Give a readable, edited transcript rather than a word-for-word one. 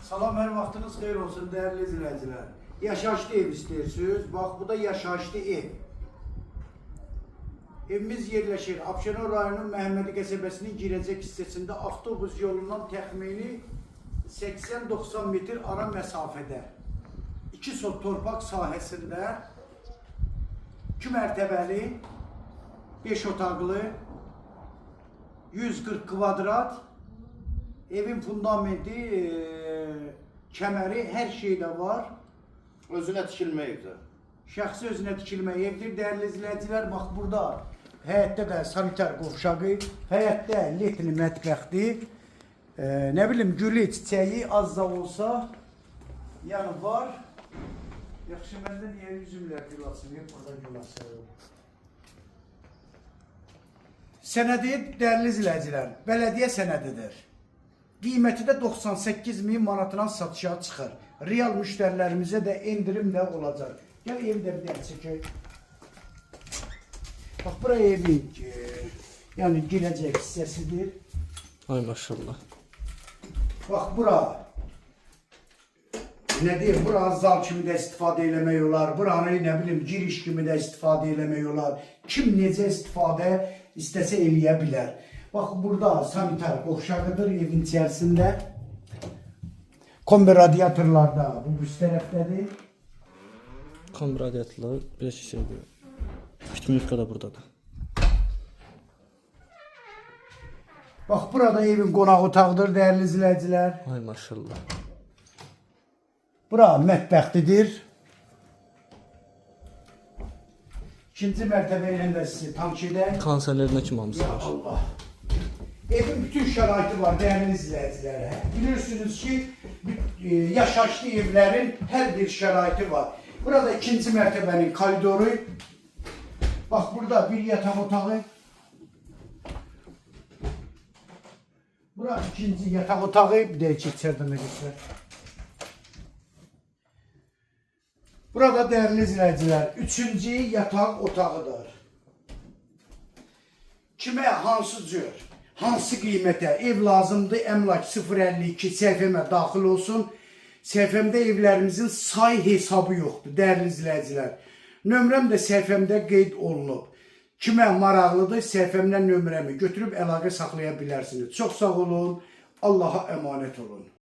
Salam, hər vaxtınız xeyir olsun değerli izləyicilər. Yaşayışlı ev istiyorsunuz. Bax, bu da yaşayışlı ev. Evimiz yerləşir Abşeron rayonunun Məhəmmədi qəsəbəsinin girəcək hissəsində avtobus yolundan təxmini 80-90 metr ara məsafədə. 2 sot torpaq sahəsində 2 mərtəbəli, 5 otaqlı, 140 kvadrat, evin fundamenti, kəməri, hər şey də var. Özünə tikilmə evdir. Şəxsi özünə tikilmə evdir. Dəyərli izləyicilər, bax burada həyətdə də sanitar qovşağı, həyətdə letli mətbəxdir. Nə bilim, gülü, çiçəyi az da olsa, yəni var. Yaxşı, məndə niyə üzümlər gülasın, hep burada gülasın. Sənədi, dəyərli izləyicilər, bələdiyyə sənədidir. Qiyməti də 98.000 manatdan satışa çıxır. Real müştərilərimizə də endirim də olacaq. Gəl evi də bir dənə çəkək. Bax, bura evin, yəni girəcək hissəsidir. Ay maşallah. Bax, bura, nə deyim, bura zal kimi də istifadə eləmək olar. Buranı, nə bilim, giriş kimi də istifadə eləmək olar. Kim necə istifadə istəsə eləyə bilər. Bax, burada sanitar qovşağıdır evin içərisində. Kombi radiatorlar da bu üst tərəfdədir. Kombi radiatorlar bir şeydir. Pitmürka da buradadır. Bax, burada evin qonaq otağıdır, dəyərli izləyicilər. Ay maşallah. Bura mətbəxtidir. İkinci mərtəbə ilə də sizi tanış edək. Konserlərinə kim Ya almışsınız? Allah. Evin bütün şəraiti var dəyərli izləyicilər. Bilirsiniz ki, yaşayışlı evlərin hər bir şəraiti var. Burada ikinci mərtəbənin koridoru. Bax, burada bir yataq otağı. Bura ikinci yataq otağı. Bir də içəridən də göstər. Burada dəyərli izləyicilər, üçüncü yataq otağıdır. Kimə, hansı cür, hansı qiymətə ev lazımdır, əmlak 052 səhifəmə daxil olsun. Səhifəmdə evlərimizin say hesabı yoxdur, dəyərli izləyicilər. Nömrəm də səhifəmdə qeyd olunub. Kimə maraqlıdır, səhifəmdən nömrəmi götürüb əlaqə saxlaya bilərsiniz. Çox sağ olun, Allaha əmanət olun.